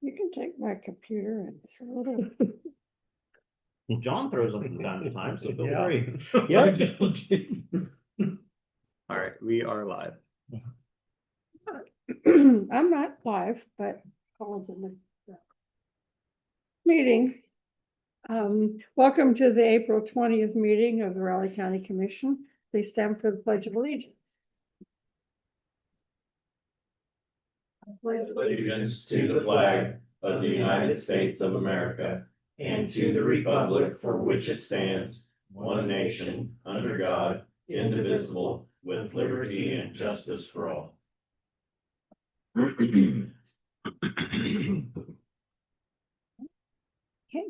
You can take my computer and throw it away. John throws them from time to time, so feel Yeah. free. Yep. All right, we are live. I'm not live, but called the meeting. Welcome to the April 20th meeting of the Raleigh County Commission. Please stand for the Pledge of Allegiance. Allegiance to the flag of the United States of America and to the republic for which it stands, one nation, under God, indivisible, with liberty and justice for all. Can't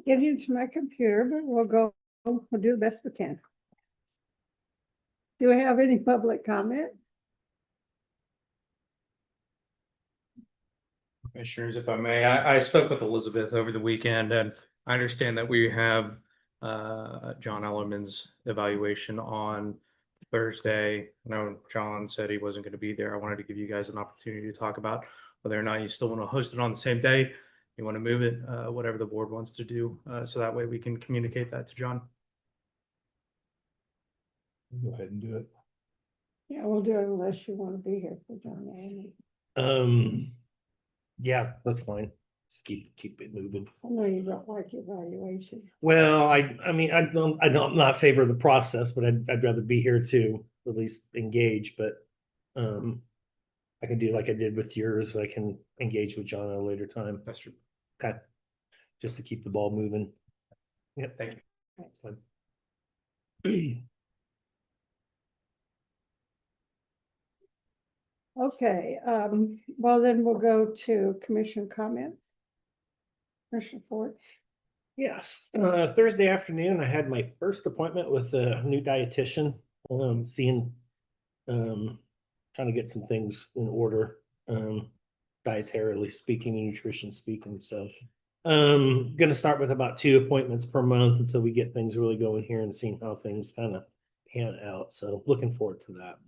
get into my computer, but we'll do the best we can. Do we have any public comment? Commissioners, if I may, I spoke with Elizabeth over the weekend, and I understand that we have John Ellerman's evaluation on Thursday. I know John said he wasn't going to be there. I wanted to give you guys an opportunity to talk about whether or not you still want to host it on the same day. You want to move it, whatever the board wants to do, so that way we can communicate that to John. Go ahead and do it. Yeah, we'll do it unless you want to be here for John. Yeah, that's fine. Just keep it moving. I know you don't like evaluation. Well, I mean, I'm not in favor of the process, but I'd rather be here to at least engage, but I can do like I did with yours. I can engage with John at a later time. That's true. Okay. Just to keep the ball moving. Yep, Thank you. that's fine. Okay, well then we'll go to commission comments. Commissioner Ford. Yes, Thursday afternoon, I had my first appointment with a new dietitian, trying to get some things in order, dietarily speaking and nutrition speaking, so. Gonna start with about 2 appointments per month until we get things really going here and seeing how things kind of pan out, so looking forward to that.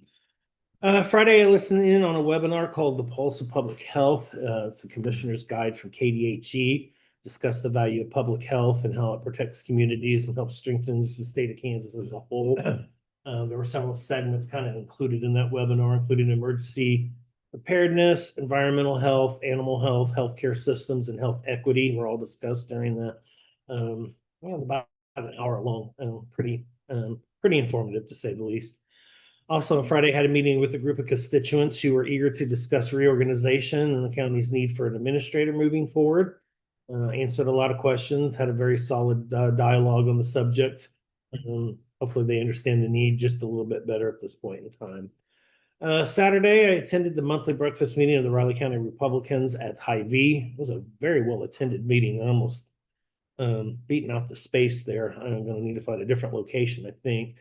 Friday, I listened in on a webinar called The Pulse of Public Health. It's a commissioner's guide from KDHE. Discuss the value of public health and how it protects communities and helps strengthens the state of Kansas as a whole. There were several segments kind of included in that webinar, including emergency preparedness, environmental health, animal health, healthcare systems, and health equity were all discussed during the, it was about an hour long and pretty informative to say the least. Also, on Friday, I had a meeting with a group of constituents who were eager to discuss reorganization and the county's need for an administrator moving forward. Answered a lot of questions, had a very solid dialogue on the subject. Hopefully they understand the need just a little bit better at this point in time. Saturday, I attended the monthly breakfast meeting of the Raleigh County Republicans at Hy-Vee. It was a very well attended meeting, almost beating out the space there. I'm going to need to find a different location, I think.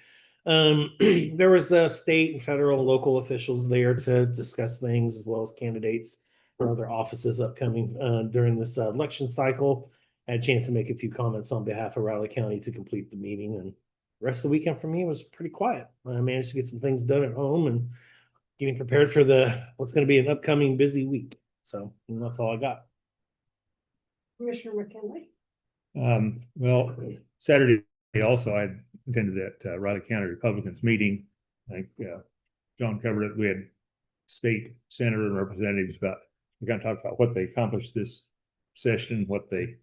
There was state and federal and local officials there to discuss things as well as candidates for other offices upcoming during this election cycle. I had a chance to make a few comments on behalf of Raleigh County to complete the meeting, and the rest of the weekend for me was pretty quiet. I managed to get some things done at home and getting prepared for what's going to be an upcoming busy week. So that's all I got. Commissioner McKinley. Well, Saturday also, I attended that Raleigh County Republicans meeting. I think John covered it. We had state senator and representatives we kind of talked about what they accomplished this session, what they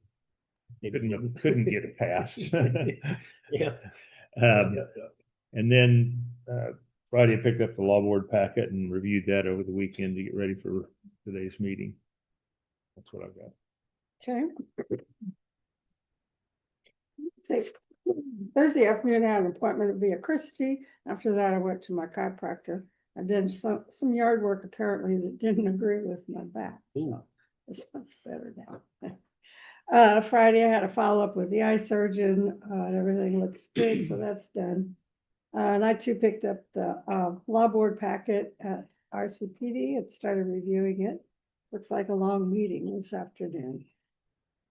couldn't get passed. Yeah. And then Friday, I picked up the law board packet and reviewed that over the weekend to get ready for today's meeting. That's what I've got. Okay. Say, Thursday afternoon, I had an appointment via Christie. After that, I went to my chiropractor. I did some yard work apparently that didn't agree with my back. So it's much better now. Friday, I had a follow-up with the eye surgeon. And everything looks good, so that's done. And I too picked up the law board packet at RCPD and started reviewing it. Looks like a long meeting this afternoon.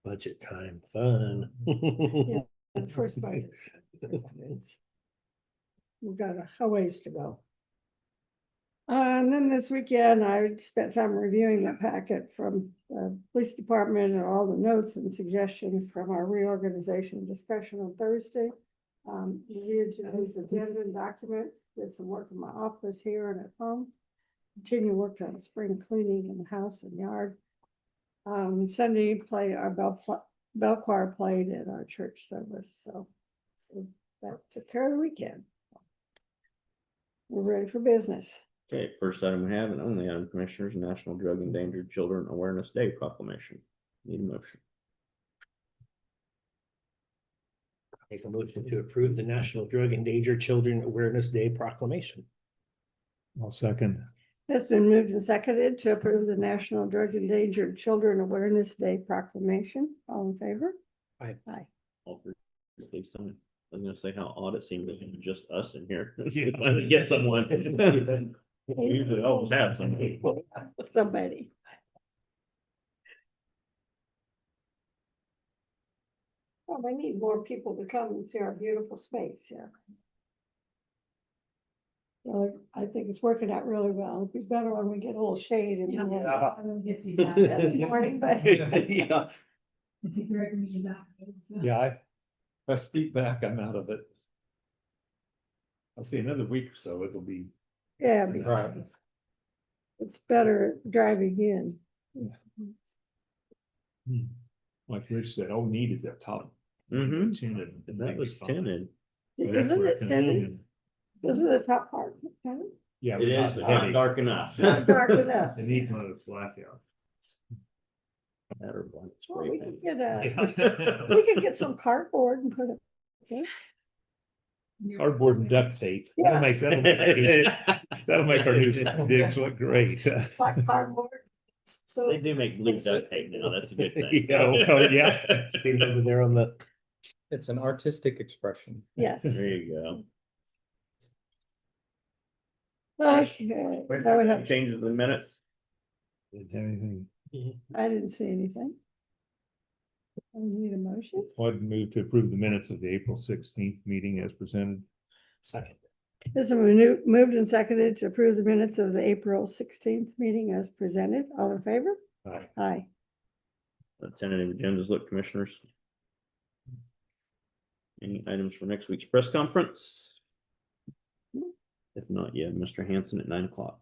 Budget time, fun. Yeah. The first part is we've got a ways to go. And then this weekend, I spent time reviewing the packet from the police department and all the notes and suggestions from our reorganization discussion on Thursday. Reviewed today's agenda and documents, did some work in my office here and at home. Continue work on spring cleaning in the house and yard. Sunday play our bell choir played at our church service, so that took care of the weekend. We're ready for business. Okay, first item we have and only item, Commissioners, National Drug Endangered Children Awareness Day proclamation. Need a motion. Make a motion to approve the National Drug Endangered Children Awareness Day proclamation. I'll second. It's been moved and seconded to approve the National Drug Endangered Children Awareness Day proclamation. All in favor? Aye. Aye. All three, please sign. I was gonna say how odd it seems that it's just us in here. Finally get someone. We usually always have somebody. Somebody. Well, we need more people to come and see our beautiful space here. Well, I think it's working out really well. It'll be better when we get a little shade in the morning, but Yeah. Yeah, if I speak back, I'm out of it. I'll see another week or so, it'll be. yeah, it'll be Right. fine. It's better driving in. Like Rich said, all we need is that top. Mhm. Tinted. That was tinted. That's Isn't where it tinted? can- This is the top part. Tinted? Yeah. It is, but not dark enough. Not dark enough. It needs one of those blackouts. That or black Well, spray we paint. could get Yeah. we could get some cardboard and put it. Okay. Cardboard and duct tape. Yeah. That'll make our new digs look great. Black cardboard. So They do make blue duct tape now, that's a good thing. Yeah. Oh, yeah. Seen over there on the. It's an artistic expression. yes. There you go. Okay. Now we have- Changes in the minutes. Didn't have anything. I didn't see anything. I need a motion. I'd move to approve the minutes of the April 16th meeting as presented. Second. This one moved and seconded to approve the minutes of the April 16th meeting as presented. All in favor? Aye. Aye. Tentative agendas look, Commissioners. Any items for next week's press conference? If not, yeah, Mr. Hanson at 9 o'clock.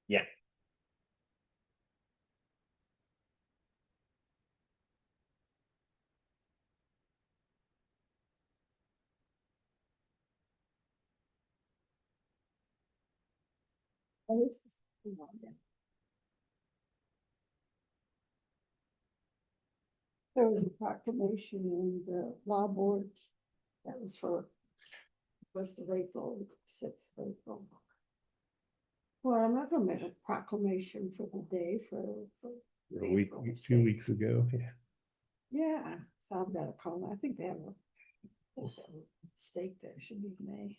Yeah. Oh, this is- There was a proclamation in the law board that was for first of April, 6th of April. Well, I'm not gonna make a proclamation for the day for. A week, 2 weeks ago. Yeah. Yeah, so I've got to call them. I think they have a stake there, should be May.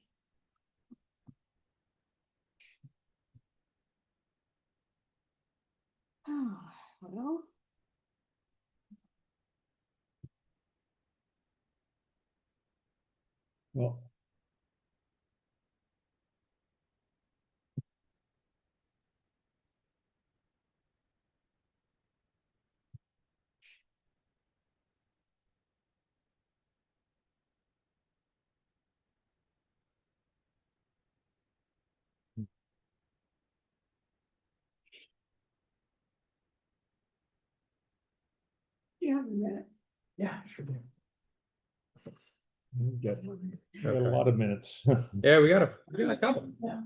Well, Well, you have a minute. Yeah, sure. we got a Okay. lot of minutes. Yeah, we got a couple. Yeah.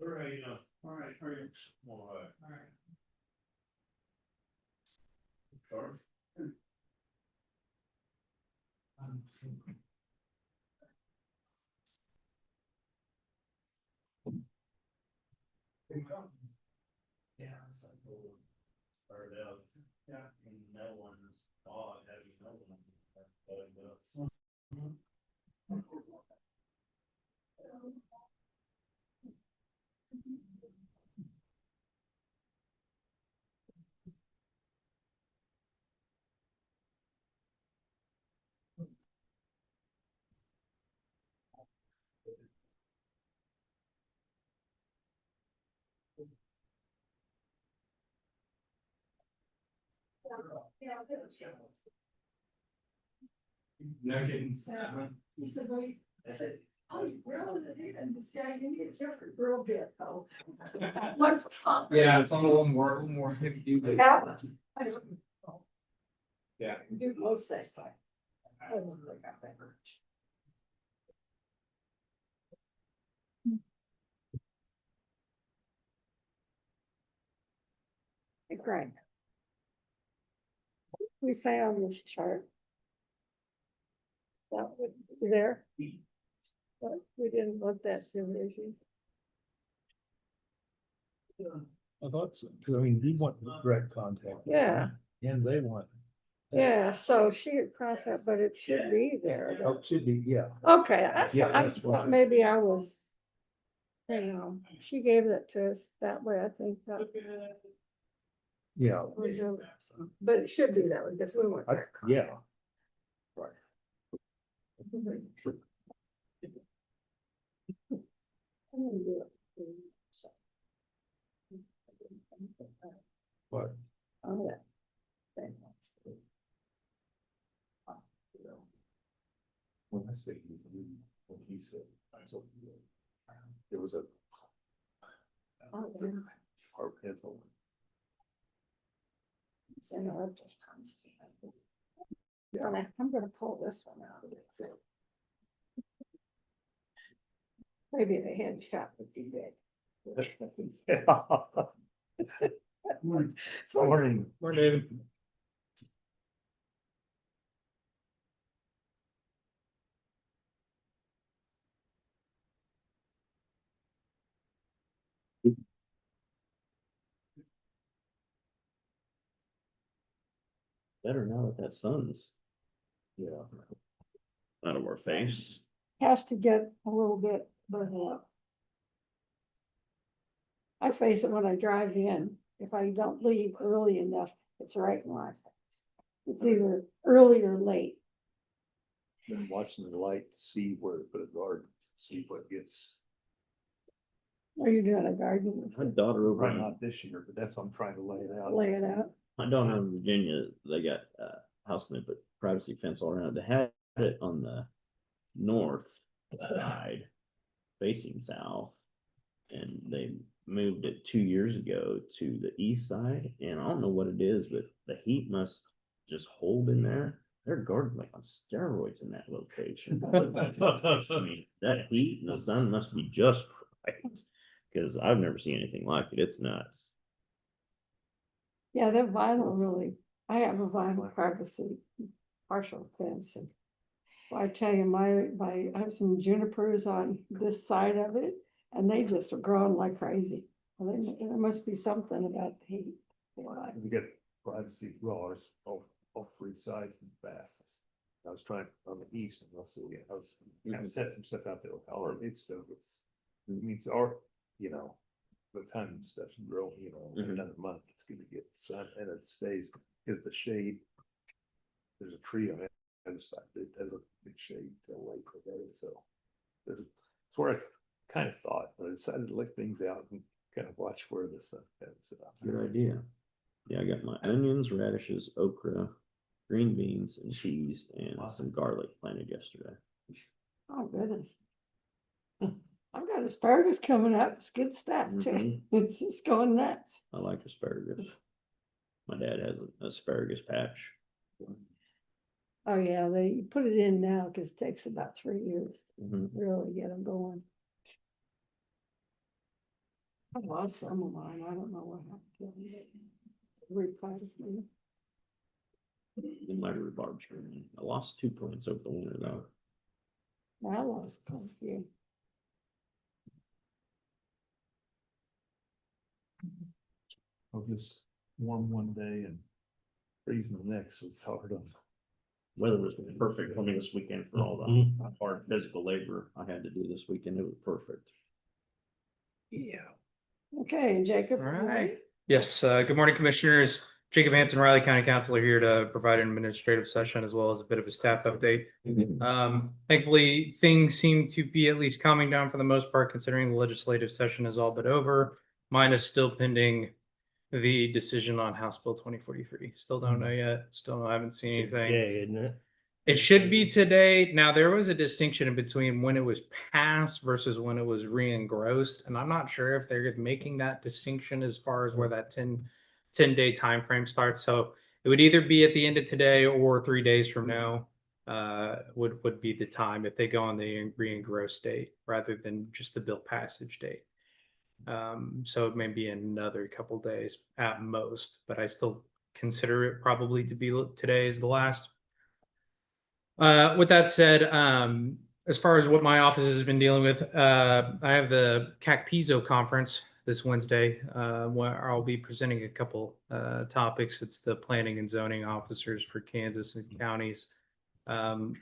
All right, all right. All right. Sorry. Yeah. Started out, yeah, and no one's thought, having no one. No kidding. He said, well, I said, oh, you grilled it in this guy, you need a different grill bit though. One for fun. Yeah, it's on a little more heavy duty. Yeah. I don't know. Yeah. Do most things. I don't really got that much. Hey, Greg. We say on this chart. That would be there. But we didn't look that division. I thought so, because I mean, you want direct contact. Yeah. And they want. Yeah, so she could cross that, but it should be there. Oh, should be, yeah. Okay, that's, Yeah, I that's thought what- maybe I was. You know, she gave that to us that way, I think that. Yeah. was it. But it should be that way, because we weren't there. Yeah. What? Oh, that. thing. When I say, when he said, there was a. Oh, yeah. Hard pencil. It's in our just constant. I'm gonna pull this one out of it. Maybe the headshot would be good. So Morning. Morning, David. Better now that that sun's Yeah. out of our face. has to get a little bit further up. I face it when I drive in. If I don't leave early enough, it's right in my face. It's either early or late. Been watching the light to see where to put a guard, see what gets. Are you doing a garden? My daughter over Right, in, not this year, but that's what I'm trying to lay it out. Lay it out. my daughter in Virginia, they got a house and they put privacy fence all around. They had it on the north side facing south. And they moved it 2 years ago to the east side. And I don't know what it is, but the heat must just hold in there. They're garden like on steroids in that location. I mean, that heat and the sun must be just right. Because I've never seen anything like it. It's nuts. Yeah, that vinyl really, I have a vinyl privacy partial fence. And I tell you, I have some junipers on this side of it, and they just are growing like crazy. Well, there must be something about the heat. We get privacy laws all three sides and back. I was trying on the east and also, yeah, I was kind of set some stuff out there with our lead stuff. It means our, the time stuff's growing, in another month, it's gonna get sun and it stays, because the shade. There's a tree on the other side that has a big shade to lake for that, so. It's where I kind of thought, but I decided to let things out and kind of watch where the sun heads. Good idea. Yeah, I got my onions, radishes, okra, green beans, and peas, and some garlic planted yesterday. Oh, goodness. I've got asparagus coming up. It's good stuff too. Mhm. It's just going nuts. I like asparagus. My dad has an asparagus patch. Oh, yeah, they put it in now because it takes about 3 years to Mhm. really get them going. I lost some of mine. I don't know what happened to them. Replanted me. In my rhubarb tree. I lost 2 plants over the winter though. I lost quite a few. Well, this warm one day and freezing the next was hard on. Weather was perfect for me this weekend for all Mhm. the hard physical labor I had to do this weekend. It was perfect. Yeah. Okay, and Jacob. All you right. ready? Yes, good morning, Commissioners. Jacob Hanson, Riley County Councilor, here to provide an administrative session as well as a bit of a staff update. Thankfully, things seem to be at least calming down for the most part, considering the legislative session is all but over. Mine is still pending the decision on House Bill 2043. Still don't know yet. Still haven't seen anything. Yeah, isn't it? It should be today. Now, there was a distinction in between when it was passed versus when it was re-engrossed. And I'm not sure if they're making that distinction as far as where that 10-day time frame starts. So it would either be at the end of today or 3 days from now would be the time if they go on the re-engross date rather than just the bill passage date. So it may be another couple days at most, but I still consider it probably to be today is the last. With that said, as far as what my office has been dealing with, I have the CAC-PIZO conference this Wednesday, where I'll be presenting a couple topics. It's the planning and zoning officers for Kansas and counties,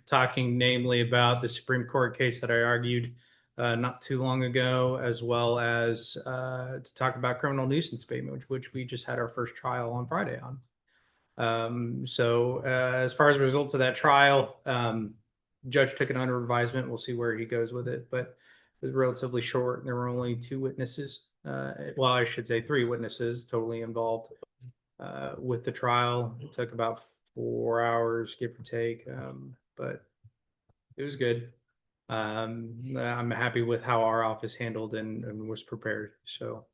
talking namely about the Supreme Court case that I argued not too long ago, as well as to talk about criminal nuisance abatement, which we just had our first trial on Friday on. So as far as results of that trial, judge took it under advisement. We'll see where he goes with it, but it was relatively short. There were only 2 witnesses. Well, I should say 3 witnesses totally involved with the trial. It took about 4 hours, give or take, but it was good. I'm happy with how our office handled and was prepared. So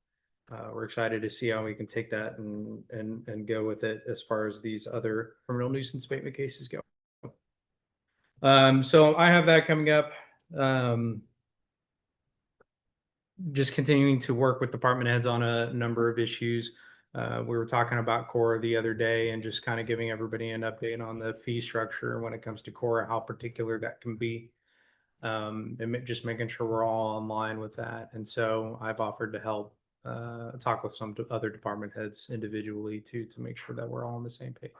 we're excited to see how we can take that and go with it as far as these other criminal nuisance abatement cases go. So I have that coming up. Just continuing to work with department heads on a number of issues. We were talking about CORA the other day and just kind of giving everybody an update on the fee structure when it comes to CORA, how particular that can be. And just making sure we're all online with that. And so I've offered to help talk with some other department heads individually to make sure that we're all on the same page.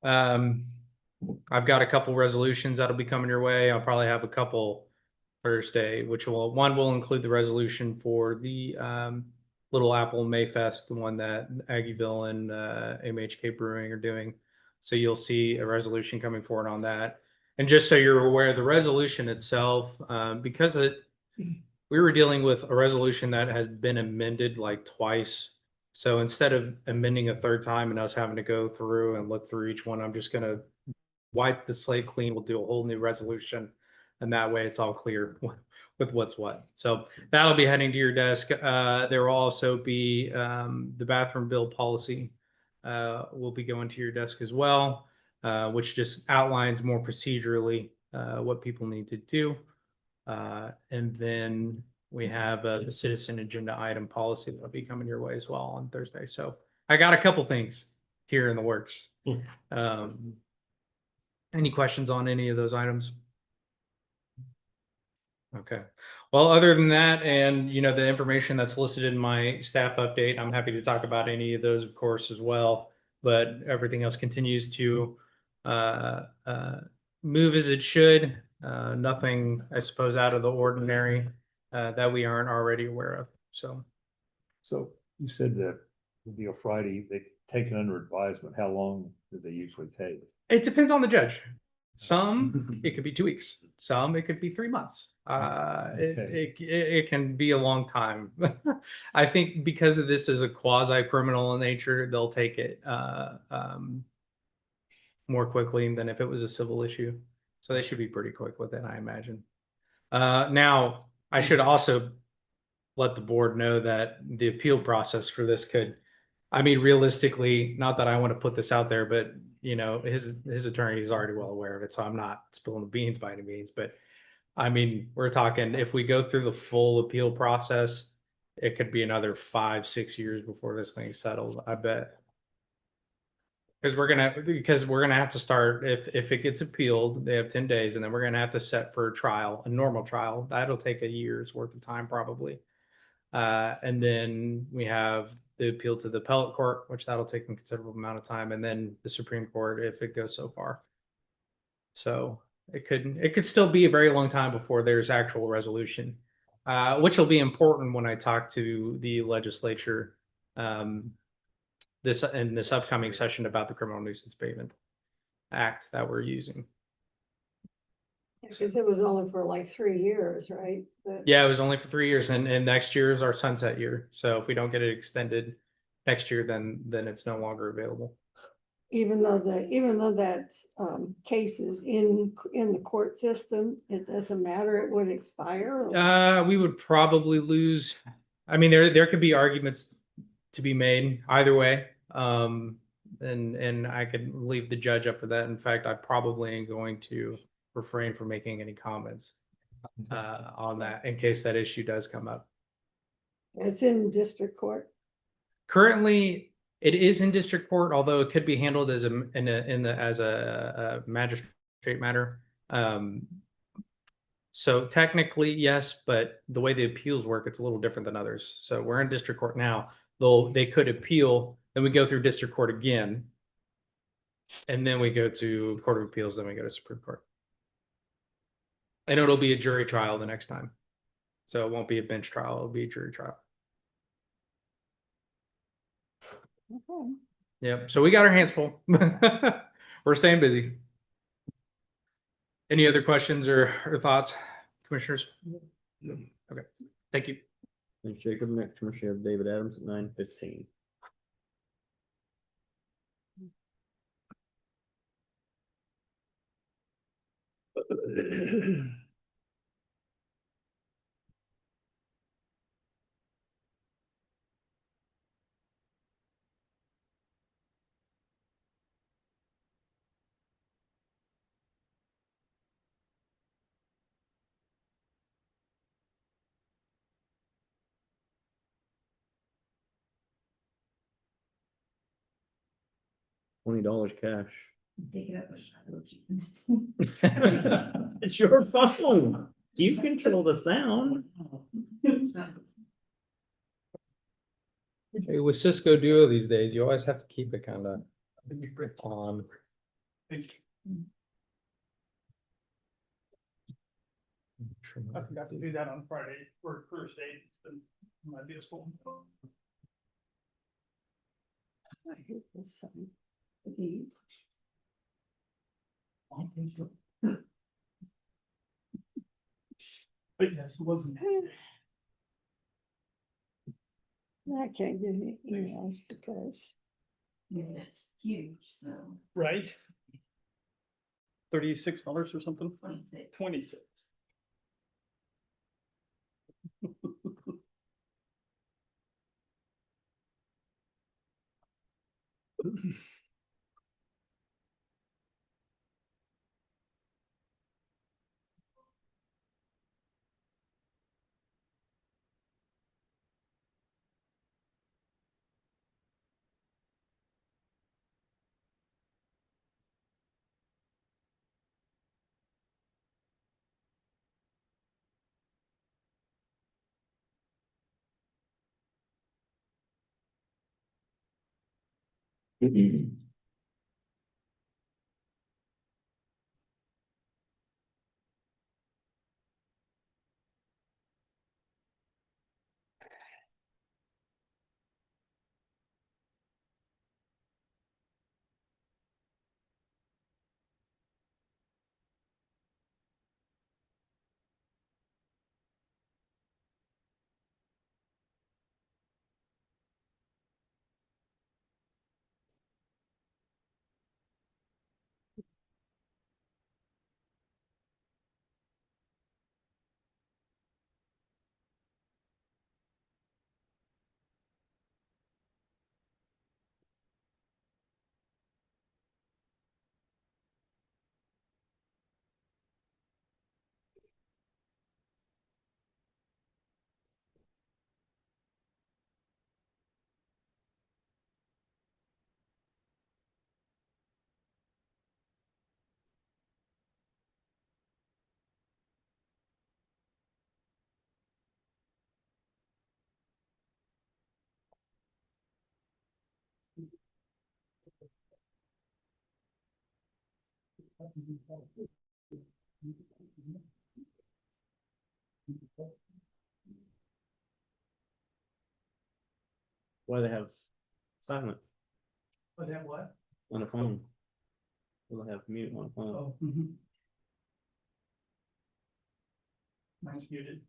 I've got a couple resolutions that'll be coming your way. I'll probably have a couple Thursday, one will include the resolution for the Little Apple Mayfest, the one that Aggieville and MHK Brewing are doing. So you'll see a resolution coming forward on that. And just so you're aware, the resolution itself, because we were dealing with a resolution that has been amended like twice. So instead of amending a third time and us having to go through and look through each one, I'm just going to wipe the slate clean. We'll do a whole new resolution. And that way it's all clear with what's what. So that'll be heading to your desk. There will also be the bathroom bill policy will be going to your desk as well, which just outlines more procedurally what people need to do. And then we have the citizen agenda item policy that'll be coming your way as well on Thursday. So I got a couple things here in the works. Any questions on any of those items? Okay. Well, other than that, and the information that's listed in my staff update, I'm happy to talk about any of those, of course, as well. But everything else continues to move as it should. Nothing, I suppose, out of the ordinary that we aren't already aware of. So You said that would be a Friday, they take it under advisement. How long do they usually take? it depends on the judge. Some it could be 2 weeks. Some it could be 3 months. It can be a long time. I think because of this is a quasi criminal in nature, they'll take it more quickly than if it was a civil issue. So they should be pretty quick with it, I imagine. Now, I should also let the board know that the appeal process for this could, realistically, not that I want to put this out there, but his attorney is already well aware of it, so I'm not spilling the beans by any means. But we're talking if we go through the full appeal process, it could be another 5-6 years before this thing settles, I bet. Because we're gonna have to start, if it gets appealed, they have 10 days, and then we're gonna have to set for a trial, a normal trial. That'll take a year's worth of time probably. And then we have the appeal to the appellate court, which that'll take a considerable amount of time, and then the Supreme Court if it goes so far. So it could still be a very long time before there's actual resolution, which will be important when I talk to the legislature this upcoming session about the criminal nuisance abatement act that we're using. Because it was only for like 3 years, right? Yeah, it was only for 3 years, and next year is our sunset year. So if we don't get it extended next year, then it's no longer available. Even though that case is in the court system, it doesn't matter, it would expire. We would probably lose. I mean, there could be arguments to be made either way. And I could leave the judge up for that. In fact, I probably am going to refrain from making any comments on that in case that issue does come up. It's in district court. Currently, it is in district court, although it could be handled as a magistrate matter. So technically, yes, but the way the appeals work, it's a little different than others. So we're in district court now, though they could appeal, then we go through district court again. And then we go to Court of Appeals, then we go to Supreme Court. And it'll be a jury trial the next time. So it won't be a bench trial, it'll be a jury trial. Okay. Yep. So we got our hands full. We're staying busy. Any other questions or thoughts, commissioners? Okay. Thank you. Thanks, Jacob. Next commissioner, you have David Adams at 9:15. $20 cash. It's your phone. You control the sound. Hey, with Cisco Duo these days, you always have to keep it kind of on. I forgot to do that on Friday or Thursday, but might be a phone. I hate this sign. But yes, it wasn't. I can't get any emails because Yeah, it's huge, so Right. $36 or something, 26. 26. Why they have silent But then what? on a phone? They'll have mute on a phone. Oh. Mine's muted.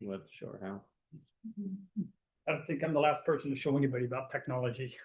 You have to show her how. I don't think I'm the last person to show anybody about technology.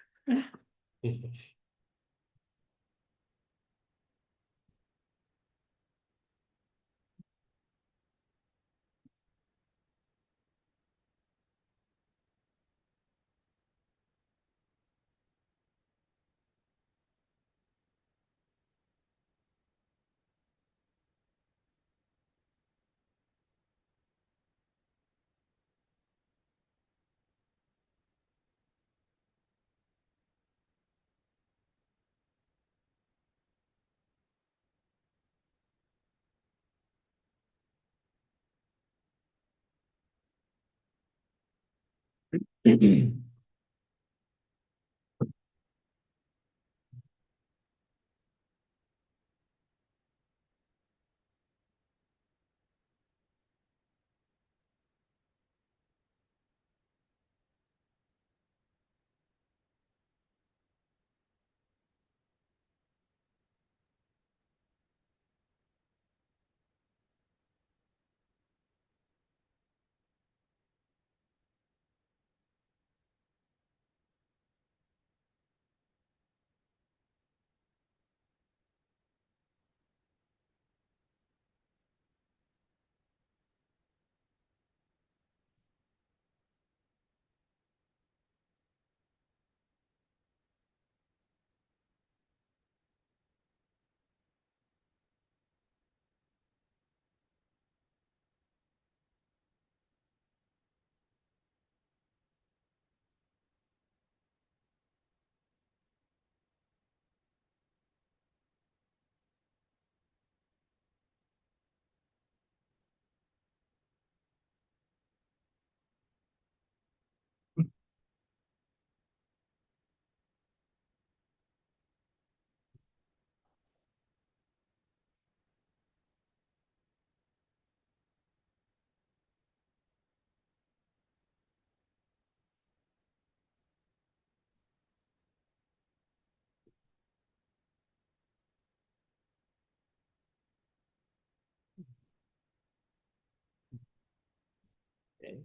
Okay.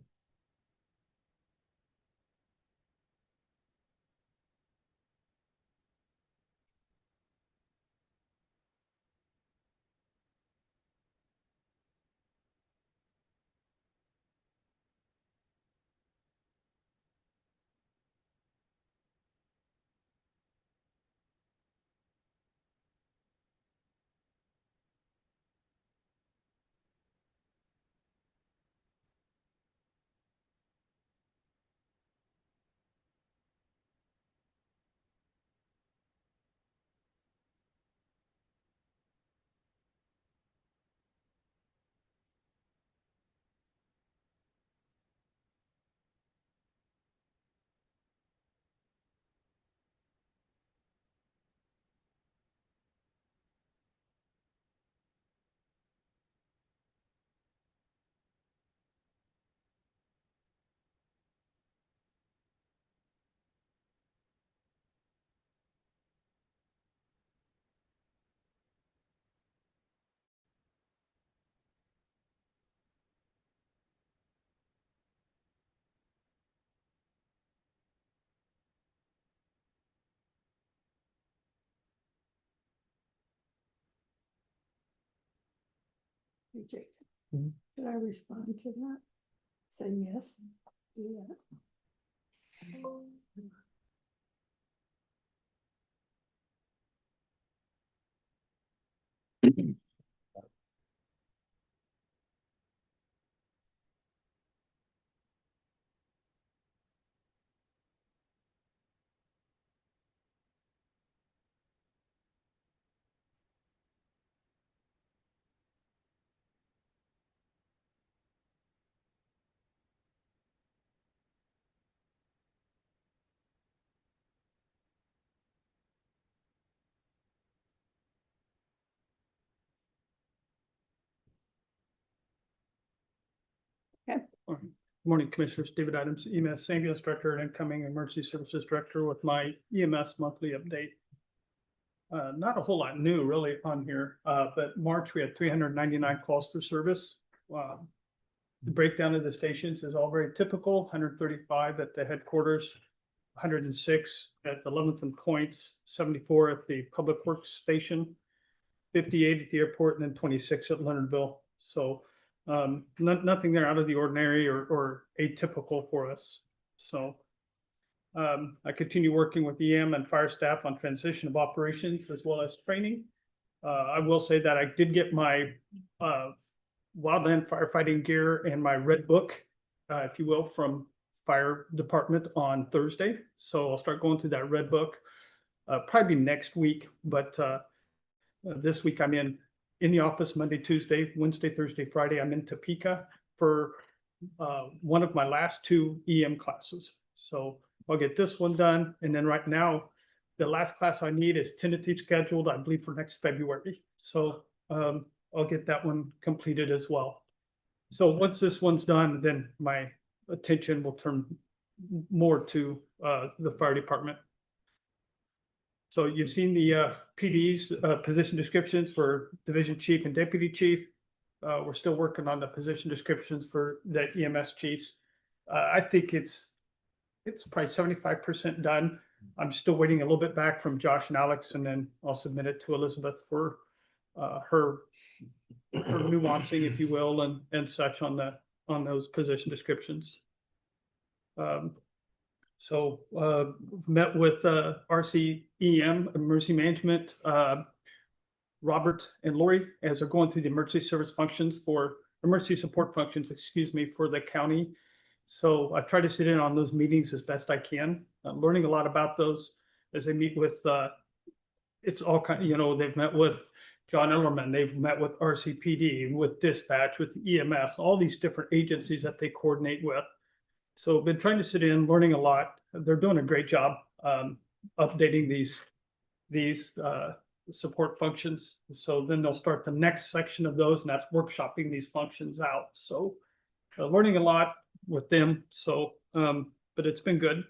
Rejected. Mhm. Should I respond to that? Say yes. Do that. Morning, Commissioners. David Adams, EMS Ambulance Director and incoming Emergency Services Director with my EMS monthly update. Not a whole lot new really on here, but March we had 399 calls for service. The breakdown of the stations is all very typical, 135 at the headquarters, 106 at the 11th and Points, 74 at the Public Works Station, 58 at the airport, and then 26 at Leonardville. So nothing there out of the ordinary or atypical for us. So I continue working with EM and fire staff on transition of operations as well as training. I will say that I did get my wildland firefighting gear and my red book, if you will, from fire department on Thursday. So I'll start going through that red book, probably next week. But this week I'm in the office Monday, Tuesday, Wednesday, Thursday, Friday. I'm in Topeka for one of my last 2 EM classes. So I'll get this one done. And then right now, the last class I need is tentative scheduled, I believe, for next February. So I'll get that one completed as well. So once this one's done, then my attention will turn more to the fire department. So you've seen the PD's position descriptions for division chief and deputy chief. We're still working on the position descriptions for the EMS chiefs. I think it's probably 75% done. I'm still waiting a little bit back from Josh and Alex, and then I'll submit it to Elizabeth for her nuancing, if you will, and such on those position descriptions. So met with RCEM, Emergency Management, Robert and Lori, as they're going through the emergency service functions for emergency support functions, excuse me, for the county. So I try to sit in on those meetings as best I can. I'm learning a lot about those as they meet with, it's all kind of, you know, they've met with John Ellerman, they've met with RCPD, with dispatch, with EMS, all these different agencies that they coordinate with. So I've been trying to sit in, learning a lot. They're doing a great job updating these support functions. So then they'll start the next section of those, and that's workshopping these functions out. So learning a lot with them. So, but it's been good.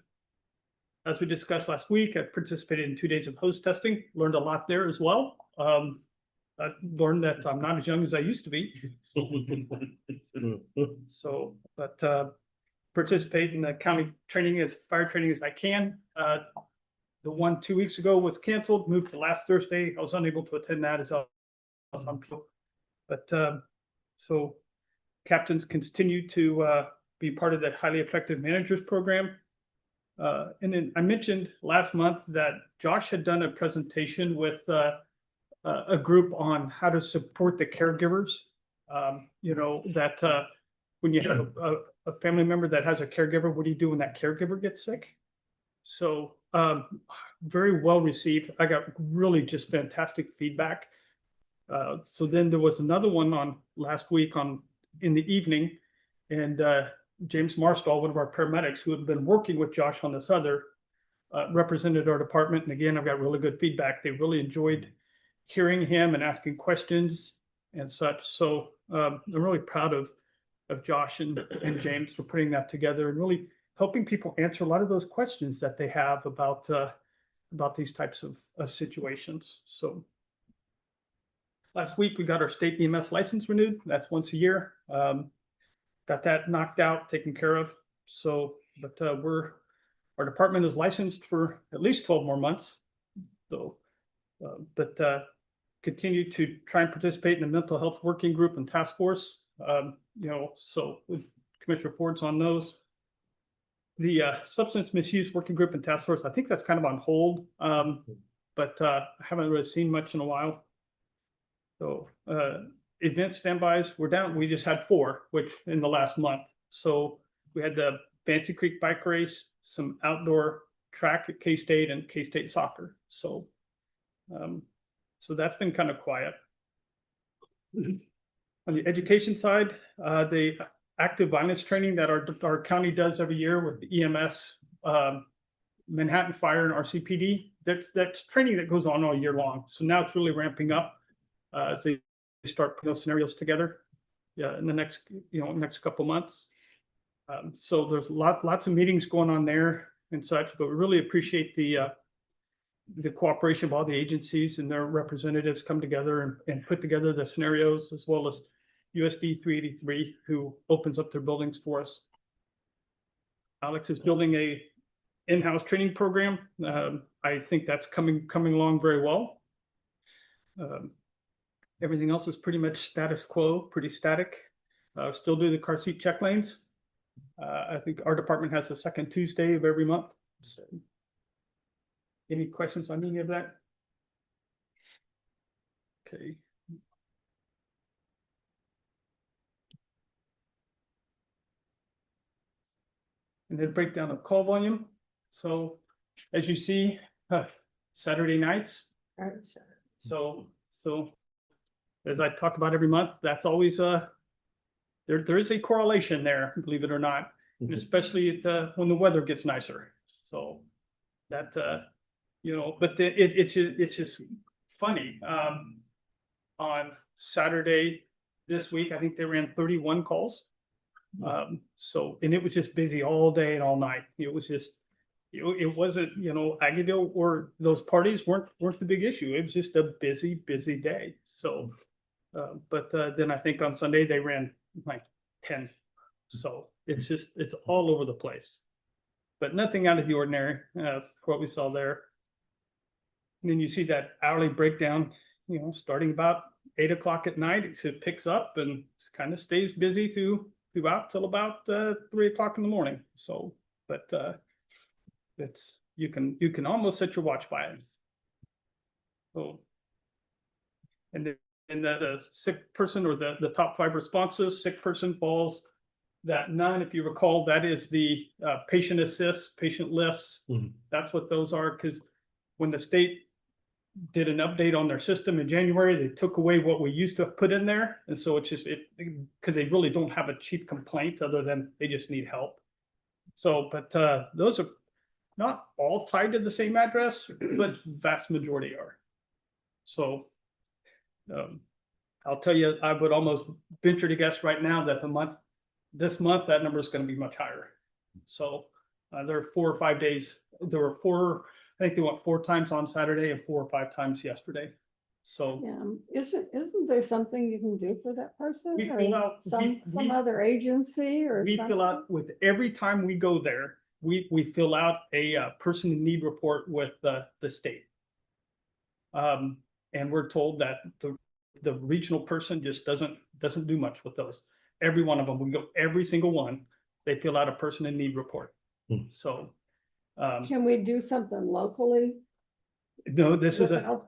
As we discussed last week, I participated in 2 days of hose testing, learned a lot there as well. I learned that I'm not as young as I used to be. So, but participate in the county training fire training as I can. The one 2 weeks ago was canceled, moved to last Thursday. I was unable to attend that as I was on PO. But so captains continue to be part of that highly effective managers program. And then I mentioned last month that Josh had done a presentation with a group on how to support the caregivers. You know, that when you have a family member that has a caregiver, what do you do when that caregiver gets sick? So very well received. I got really just fantastic feedback. So then there was another one on last week in the evening, and James Marstall, one of our paramedics who had been working with Josh on this other, represented our department. And again, I've got really good feedback. They really enjoyed hearing him and asking questions and such. So I'm really proud of Josh and James for putting that together and really helping people answer a lot of those questions that they have about these types of situations. So last week we got our state EMS license renewed. That's once a year. Got that knocked out, taken care of. So, but our department is licensed for at least 12 more months. So, but continue to try and participate in the mental health working group and task force. You know, so with Commissioner Ford's on those. The substance misuse working group and task force, I think that's kind of on hold, but I haven't really seen much in a while. So event standbys, we're down. We just had 4, which in the last month. So we had the Fancy Creek bike race, some outdoor track at K-State and K-State soccer. So, so that's been kind of quiet. On the education side, the active violence training that our county does every year with the EMS, Manhattan Fire and RCPD, that's training that goes on all year long. So now it's really ramping up as they start putting those scenarios together in the next couple months. So there's lots of meetings going on there and such, but we really appreciate the cooperation of all the agencies and their representatives come together and put together the scenarios, as well as USD 383, who opens up their buildings for us. Alex is building a in-house training program. I think that's coming along very well. Everything else is pretty much status quo, pretty static. Still do the car seat check lanes. I think our department has the second Tuesday of every month. So, any questions on any of that? Okay. And then breakdown of call volume. So as you see, Saturday nights. So as I talk about every month, that's always there is a correlation there, believe it or not, and especially when the weather gets nicer. So that but it's just funny. On Saturday this week, I think they ran 31 calls. So, and it was just busy all day and all night. It was just, it wasn't, Aggieville or those parties weren't the big issue. It was just a busy day. So, but then I think on Sunday they ran like 10. So it's all over the place, but nothing out of the ordinary, for what we saw there. And then you see that hourly breakdown, starting about 8 o'clock at night, it picks up and kind of stays busy throughout till about 3 o'clock in the morning. So, but you can almost set your watch by it. So, and the sick person, or the top 5 responses, sick person falls. That none, if you recall, that is the patient assist, patient lifts. Mhm. That's what those are, because when the state did an update on their system in January, they took away what we used to put in there. And so it's just because they really don't have a chief complaint other than they just need help. So, but those are not all tied to the same address, but vast majority are. So I'll tell you, I would almost venture to guess right now that this month, that number is going to be much higher. So there are 4 or 5 days. There were 4, I think they went 4 times on Saturday and 4 or 5 times yesterday. So Yeah, isn't there something you can do for that person? We Or fill out- some we- other agency or we something? fill out with every time we go there, we fill out a person in need report with the state. And we're told that the regional person just doesn't do much with those. Every one of them, we go, every single one, they fill out a person in need report. Hmm. So, Can we do something locally? no, this is without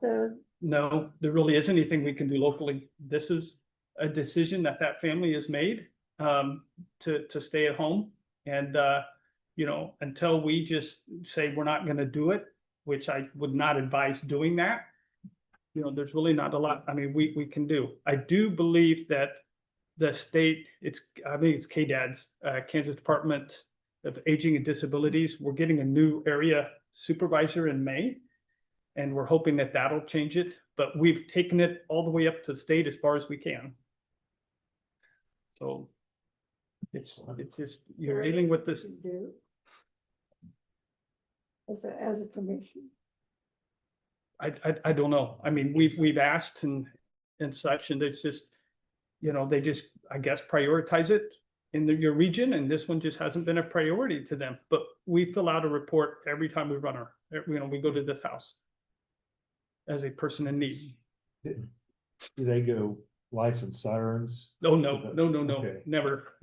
no, there really isn't anything we can do locally. This is a decision that family has made, to stay at home. And, until we just say we're not gonna do it, which I would not advise doing that. There's really not a lot, I mean, we can do. I do believe that the state, I think it's KDAD's, Kansas Department of Aging and Disabilities, we're getting a new area supervisor in May. And we're hoping that that'll change it, but we've taken it all the way up to the state as far as we can. So it's just, you're dealing with this. Do as a commission. I don't know. I mean, we've asked and such, and it's just, they just, I guess, prioritize it in your region, and this one just hasn't been a priority to them. But we fill out a report every time we run we go to this house as a person in need. Do they go licensed sirens? Oh, no, Okay. never.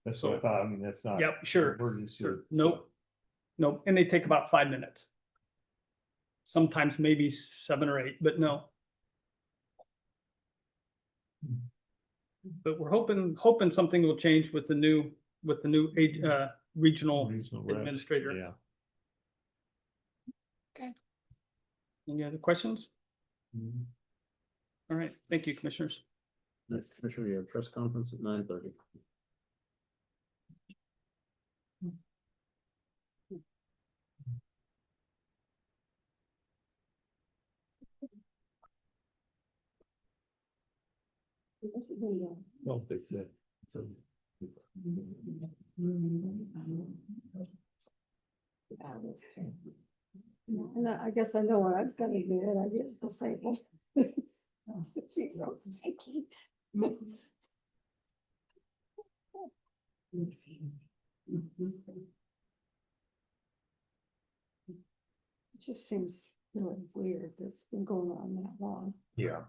That's what I thought. I mean, that's not. Yep, sure. emergency. Sure. Nope. And they take about 5 minutes. Sometimes maybe 7 or 8, but no. But we're hoping something will change with the new regional Regional rep. administrator. Yeah. Any other questions? Mhm. All right, thank you, commissioners. Next, Commissioner, you have press conference at 9:30. Well, they said, so Yeah, that's true. And I guess I know what I'm gonna do, and I get disabled. She's so sticky. It just seems really weird that it's been going on that long. Yeah.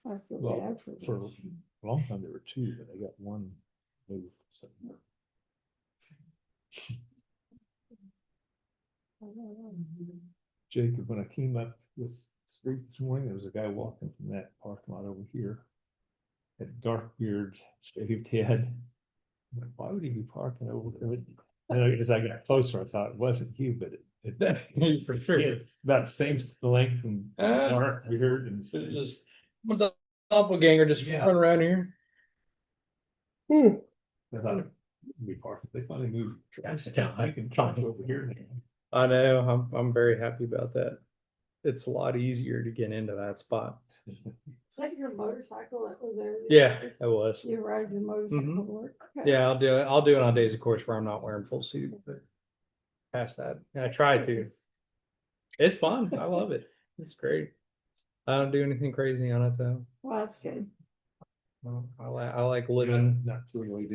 I feel Well, bad for for them. a long time there were two, but I got one move. So. I don't know. Jacob, when I came up this street this morning, there was a guy walking from that parking lot over here. Had dark beard, shaved head. I'm like, why would he be parking over there? And as I got closer, I thought it wasn't you, but it For sure. it's about the same length and Ah. dark beard and. Just a doppelganger just Yeah. running around here. I thought it'd be parked. They finally moved. I can park over here now. I know, I'm very happy about that. It's a lot easier to get into that spot. Is that your motorcycle that was there? Yeah, it was. You ride your motorcycle to work? Okay. Yeah, I'll do it. I'll do it on days, of course, where I'm not wearing full suit, but past that, I try to. It's fun. I love it. It's great. I don't do anything crazy on it though. Well, that's good. Well, I like living. Not throwing way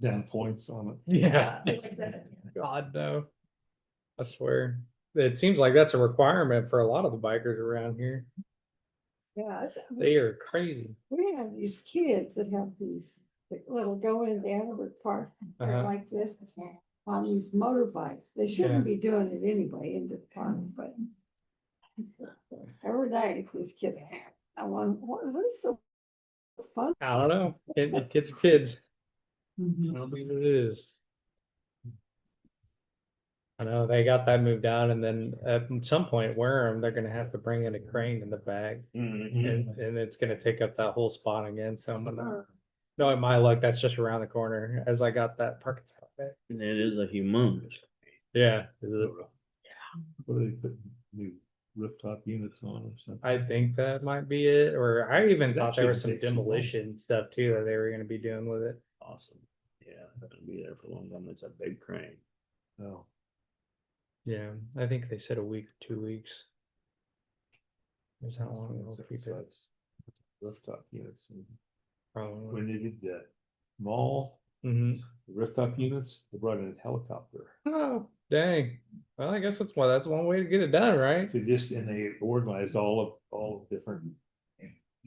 down points on it. Yeah. I like that. God, no. I swear. It seems like that's a requirement for a lot of the bikers around here. Yeah, They are crazy. we have these kids that have these little go in the Annabeth Park, they're Uh-huh. like this on these motorbikes. They shouldn't be doing it anyway into the park, but every night these kids, I want, what is so fun? I don't know. Kids are kids. I don't think it is. I know they got that moved out, and then at some point, Wareham, they're gonna have to bring in a crane in the back, and it's gonna take up that whole spot again. So I'm gonna, no, in my luck, that's just around the corner. As I got that parking spot back. It is a humongous. Yeah, is it- What are they putting new rooftop units on or something? I think that might be it. Or I even That thought there was some shouldn't take too long. demolition stuff too that they were gonna be doing with it. Awesome. Yeah, it's gonna be there for a long time. It's a big crane. No. Yeah, I think they said a week, 2 weeks. Is how long it'll keep it. Besides rooftop units and Probably. when they did that mall, Mhm. the rooftop units, they brought in a helicopter. Oh, dang. Well, I guess that's one way to get it done, right? So and they organized all of different,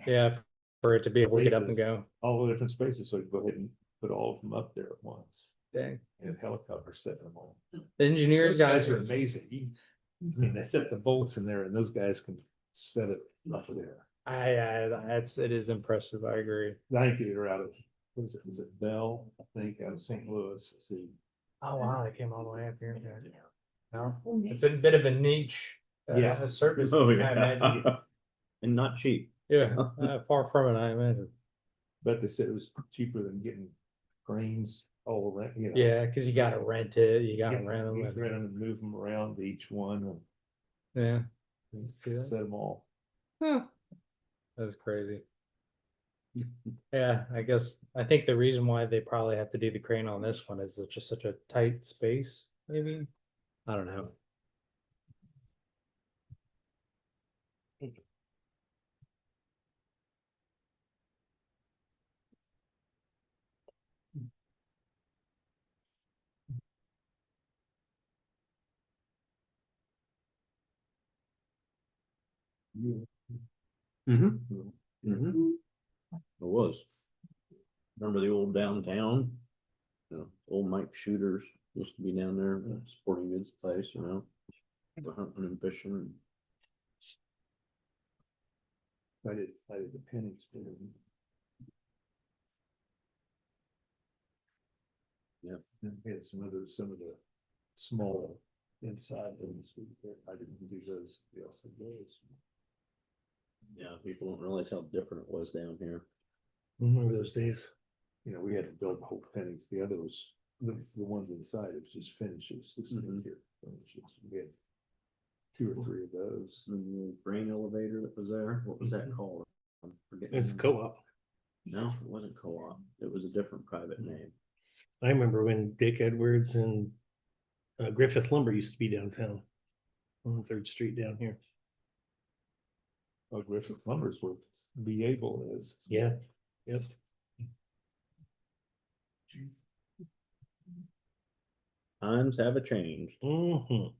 Yeah, for it to be able to get up and go. all the different spaces, so you go ahead and put all of them up there at once. Dang. And helicopter set them all. The engineers Those got guys are amazing. I mean, they set the bolts in there and those guys can set it up there. it is impressive. I agree. I think they're out of, what is it Bell, I think, out of St. Louis, let's see. Oh, wow, they came all the way up here. No, it's a bit of a niche. Yeah. Service. Oh, I imagine. yeah. And not cheap. Yeah, far from it, I imagine. But they said it was cheaper than getting cranes all around, you know. Yeah, because you gotta rent it, you gotta Yeah, rent you them. rent them and move them around to each one Yeah, and See that? set them all. that's crazy. Yeah, I think the reason why they probably have to do the crane on this one is it's just such a tight space, maybe. I don't know. It was. Remember the old downtown? Old Mike Shooters used to be down there, the sporting goods place, for hunting and fishing. I did the pennies. Yes. And we had some of the small inside ones. I didn't do those. We also did those. Yeah, people don't realize how different it was down here. Remember those days? You know, we had to build whole pennies. The other was, the ones inside, it was just finishes. This thing here, finishes. We had 2 or 3 of those. And the grain elevator that was there, what was that called? I'm forgetting. It's co-op. No, it wasn't co-op. It was a different private name. I remember when Dick Edwards and Griffith Lumber used to be downtown on Third Street down here. Oh, Griffith Lumber's where Be Able is. Yeah, yep. Times have changed. Mhm.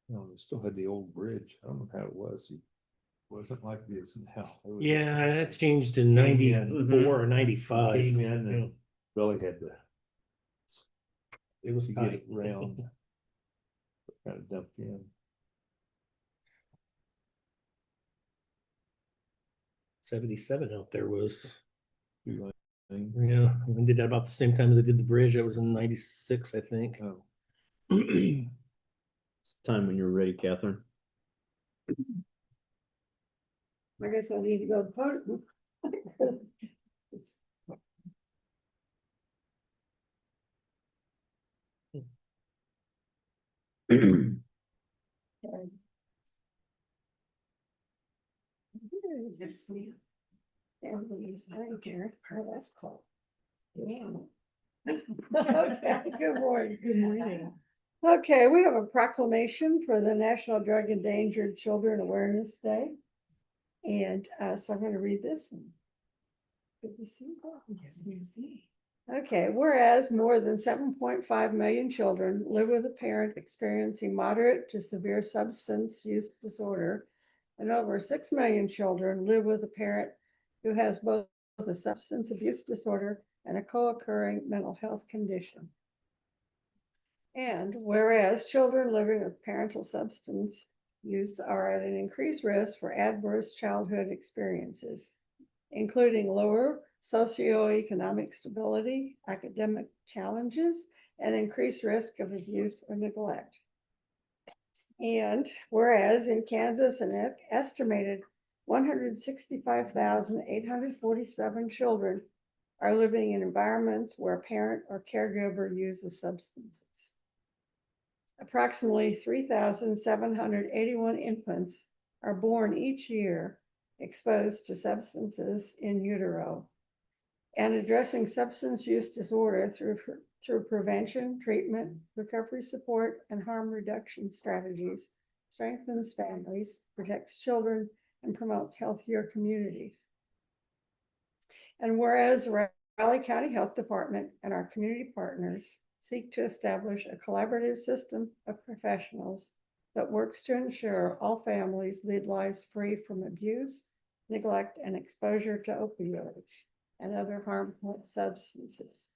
No, they still had the old bridge. I don't know how it was. It wasn't like this now. It was- Yeah, that changed in Came in. 94 or 95. Came in Yeah. and really had to. It was to get it tight. round. Kind of dumped in. 77 out there was, Two lane. yeah, I did that about the same time as I did the bridge. That was in 96, I think. Oh, Time when you're ready, Catherine. I guess I need to go to the podium. It's- Yes, ma'am. Everybody's thank you. Oh, that's cool. Yeah. Okay, good morning. Good morning. Okay, we have a proclamation for the National Drug Endangered Children Awareness Day. And so I'm gonna read this. Good to see you. Yes, ma'am. Okay, whereas more than 7.5 million children live with a parent experiencing moderate to severe substance use disorder, and over 6 million children live with a parent who has both a substance abuse disorder and a co-occurring mental health condition. And whereas children living with parental substance use are at an increased risk for adverse childhood experiences, including lower socioeconomic stability, academic challenges, and increased risk of abuse or neglect. And whereas in Kansas, an estimated 165,847 children are living in environments where a parent or caregiver uses substances. Approximately 3,781 infants are born each year exposed to substances in utero. And addressing substance use disorder through prevention, treatment, recovery support, and harm reduction strategies strengthens families, protects children, and promotes healthier communities. And whereas Raleigh County Health Department and our community partners seek to establish a collaborative system of professionals that works to ensure all families lead lives free from abuse, neglect, and exposure to opioids and other harmful substances.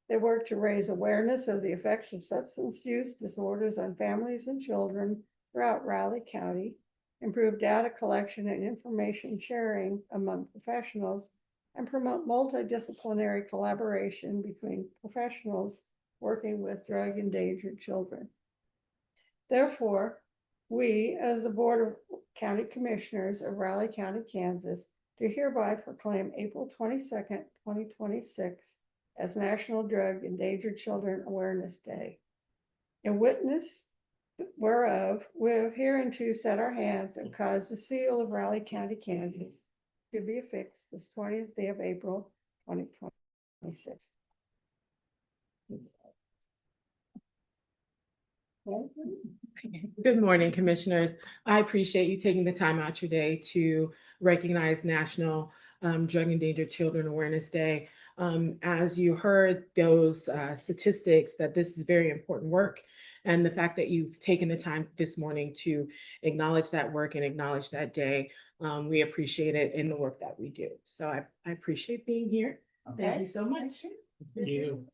They work to raise awareness of the effects of substance use disorders on families and children throughout Raleigh County, improve data collection and information sharing among professionals, and promote multidisciplinary collaboration between professionals working with drug endangered children. Therefore, we, as the Board of County Commissioners of Raleigh County, Kansas, do hereby proclaim April 22nd, 2026 as National Drug Endangered Children Awareness Day. In witness whereof, we have hereunto set our hands and caused the seal of Raleigh County, Kansas to be affixed this 20th day of April, 2026. Good morning, Commissioners. I appreciate you taking the time out your day to recognize National Drug Endangered Children Awareness Day. As you heard those statistics, that this is very important work, and the fact that you've taken the time this morning to acknowledge that work and acknowledge that day, we appreciate it in the work that we do. So I appreciate being here. Thank you so much. Thank you.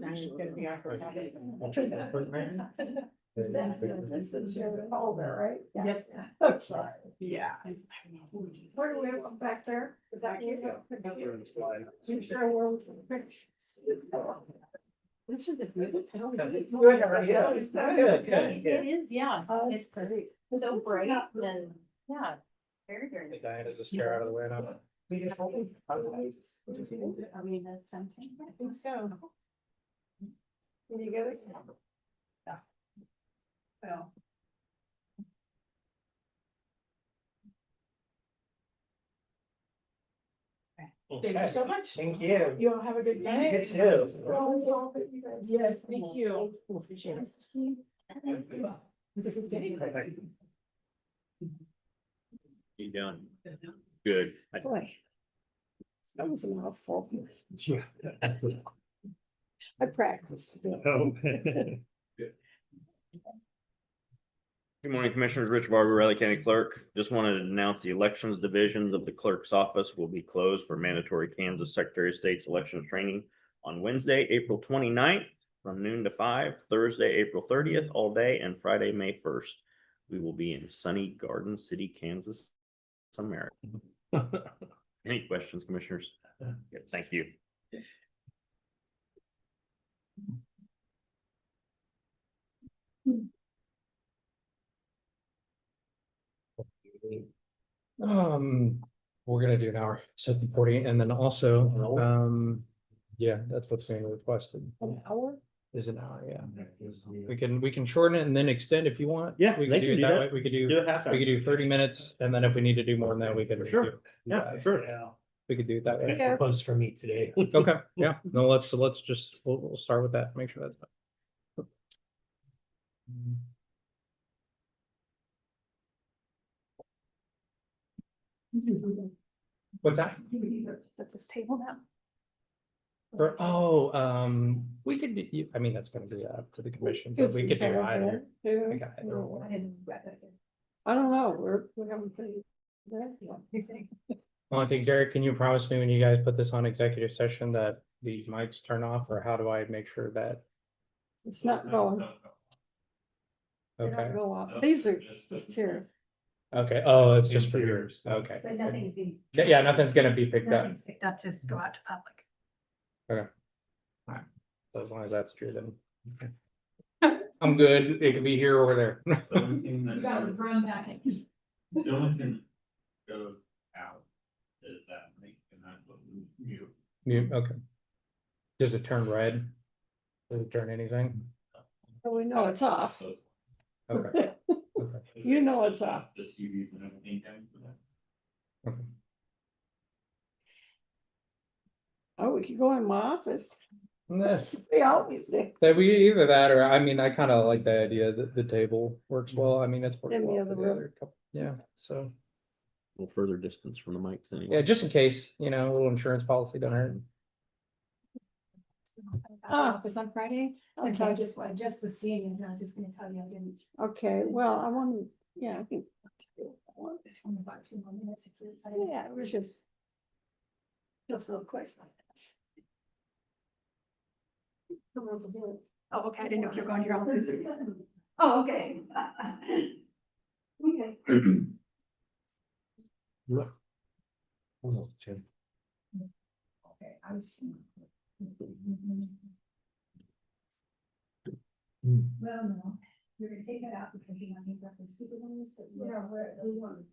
Diane's gonna be our first. This is your folder, right? Yes. Sorry. Yeah. Where do we have one back there? Is that you? You sure we're. This is a good. It is, yeah. Oh, It's great. so bright and, yeah, very, very. Diane, is this chair out of the way now? I mean, that's something. I think so. Can you get us? Well. Thank you so much. Thank you. You all have a good day. You too. Yes, thank you. You doing? Good. Boy. That was a mouthful. Yeah. I practiced. Oh. Good morning, Commissioners. Rich Barber, Riley County Clerk. Just wanted to announce the elections divisions of the clerk's office will be closed for mandatory Kansas Secretary of State's election training on Wednesday, April 29th from noon to 5, Thursday, April 30th, all day, and Friday, May 1st. We will be in sunny Garden City, Kansas, America. Any questions, Commissioners? Yeah, thank you. We're gonna do an hour, 7:40, and then also, yeah, that's what's being requested. An hour? Is an hour, yeah. We can shorten it and then extend if you want. Yeah, We they can do can it do that that. way. We could Do do, it half we could do 30 minutes, and then if we need to do more than that, we could. Sure. Yeah, sure. We could do it that way. Yeah. Close for me today. Okay, yeah, no, let's just, we'll start with that, make sure that's. What's that? At this table now. We could, I mean, that's gonna be up to the commission, but we could do either. We got either or. I don't know, we haven't put it there yet. Well, I think, Derek, can you promise me when you guys put this on executive session that the mics turn off, or how do I make sure that? It's not going. They Okay, don't go off. These are just here. okay, oh, it's just for yours, okay. But nothing's being. Yeah, nothing's gonna be picked up, Nothing's picked up, just go out to public. so as long as that's true, then. I'm good, it could be here or there. You got the drum back in. The only thing that goes out is that link, and that's what you. Mute, okay. Does it turn red? Does it turn anything? So we know it's off. Okay, okay. You know it's off. The TVs and everything down for that. Okay. Oh, we could go in my office. Nah. We always do. That we either that or I mean, I kind of like the idea that the table works well. I mean, it's worked In the well other for the room. other couple, yeah, so. A little further distance from the mics anyway. Yeah, just in case, a little insurance policy don't hurt. Office on Friday, and so I Okay. just was seeing it, and I was just gonna tell you, I didn't. Okay, well, I want to, yeah, I think. Only about 2 more minutes. Yeah, it was just real quick. Oh, okay, I didn't know if you're going to your office. Oh, okay. Okay. Okay, I was. Well, no, you're gonna take that out because you want to make reference super ones, but yeah, we want.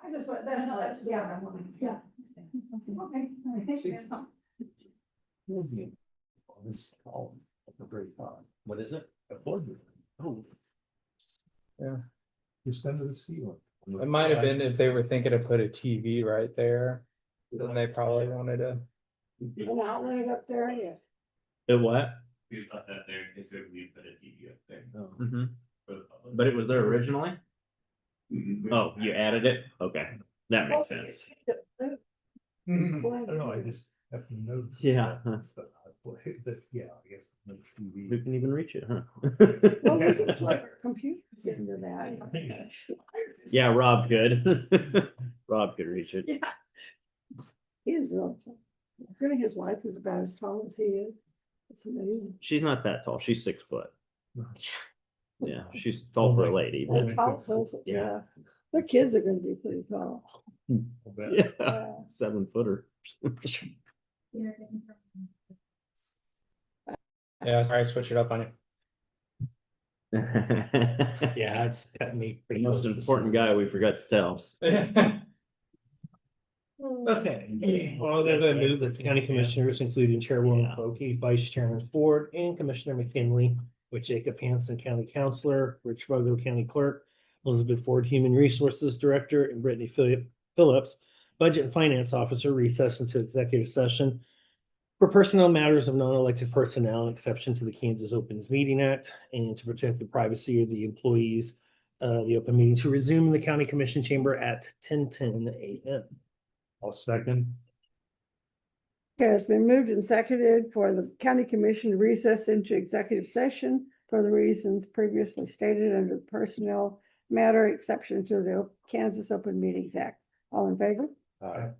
I just, that's how that's, yeah, yeah. Okay, all right, thank you. That's all. This call, very fun. What is it? A flood. Oh. Yeah. Just under the ceiling. It might have been if they were thinking to put a TV right there, then they probably wanted to. An outlet up there, yeah. The what? We put that there because we put a TV up there. Mm-hmm. For the public. But it was there originally? Mhm. Oh, you added it? Okay, that makes sense. I don't know, I just have to notice. Yeah. Yeah, I guess. no TV. Who can even reach it, huh? Well, we can plug our computers into that. Yeah, Rob could. Rob could reach it. Yeah. He is real tall. Really, his wife is about as tall as he is. It's amazing. She's not that tall. She's 6 foot. Yeah, she's tall for a lady. They're But tall, so, yeah. Their kids are gonna be pretty tall. I'll bet. yeah, 7 footer. Yeah, sorry, switch it up on you. Yeah, it's cutting me pretty Most close. this important morning. guy we forgot to tell. Okay, well, then I move that the county commissioners, including Chairwoman Cokey, Vice Chairman Ford, and Commissioner McKinley, with Jacob Hansen, County Counselor, Rich Vogel, County Clerk, Elizabeth Ford, Human Resources Director, and Brittany Phillips, Budget and Finance Officer, recess into executive session for personnel matters of non-elected personnel, an exception to the Kansas Opens Meeting Act, and to protect the privacy of the employees. The open meeting to resume in the county commission chamber at 10:10 a.m. I'll second. Okay, it's been moved and seconded for the county commission to recess into executive session for the reasons previously stated under the personnel matter exception to the Kansas Open Meetings Act. All in favor? Aye.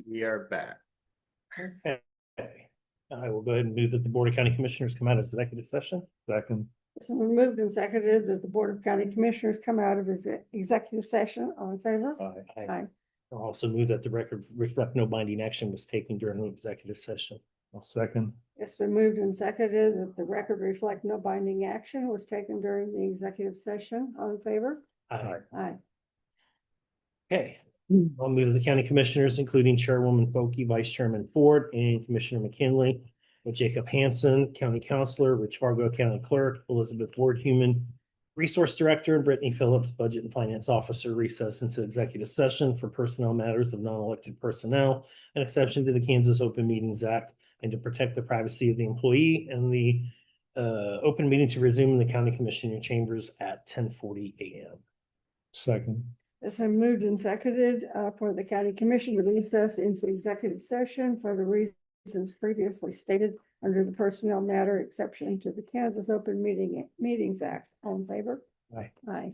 We are back. Okay. I will go ahead and move that the Board of County Commissioners come out of executive session. Second, So we moved and seconded that the Board of County Commissioners come out of his executive session. All in favor? aye. Aye. I'll also move that the record reflect no binding action was taken during the executive session. I'll second, It's been moved and seconded that the record reflect no binding action was taken during the executive session. All in favor? Aye. Aye. Okay, I'll move the county commissioners, including Chairwoman Folke, Vice Chairman Ford, and Commissioner McKinley, with Jacob Hansen, County Counselor, Rich Fargo, County Clerk, Elizabeth Ward, Human Resource Director, and Brittany Phillips, Budget and Finance Officer, recess into executive session for personnel matters of non-elected personnel, an exception to the Kansas Open Meetings Act, and to protect the privacy of the employee, and the open meeting to resume in the county commissioner chambers at 10:40 a.m. second, It's been moved and seconded for the county commission to recess into executive session for the reasons previously stated under the personnel matter exception to the Kansas Open Meetings Act. All in favor? Aye. Aye.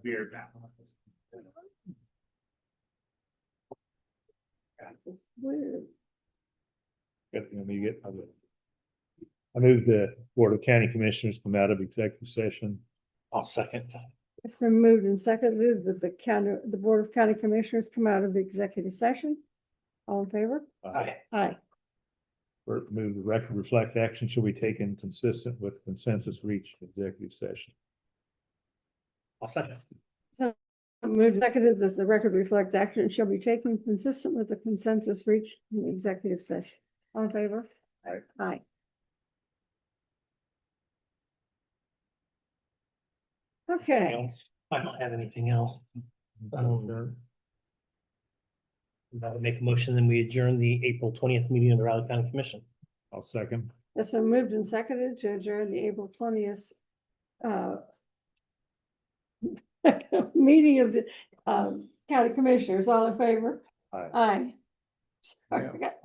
Beer back. It's weird. I move the Board of County Commissioners come out of executive session. I'll second. It's been moved and seconded that the Board of County Commissioners come out of the executive session. All in favor? Aye. Aye. Move the record reflect action shall be taken consistent with consensus reached in executive session. I'll second. So moved and seconded that the record reflect action shall be taken consistent with the consensus reached in the executive session. All in favor? Aye. Okay, I don't have anything else. That would make a motion, then we adjourn the April 20th meeting of the Riley County Commission. I'll second. it's been moved and seconded to adjourn the April 20th meeting of the county commissioners. All in favor? Aye. Aye. Sorry, Yeah. I got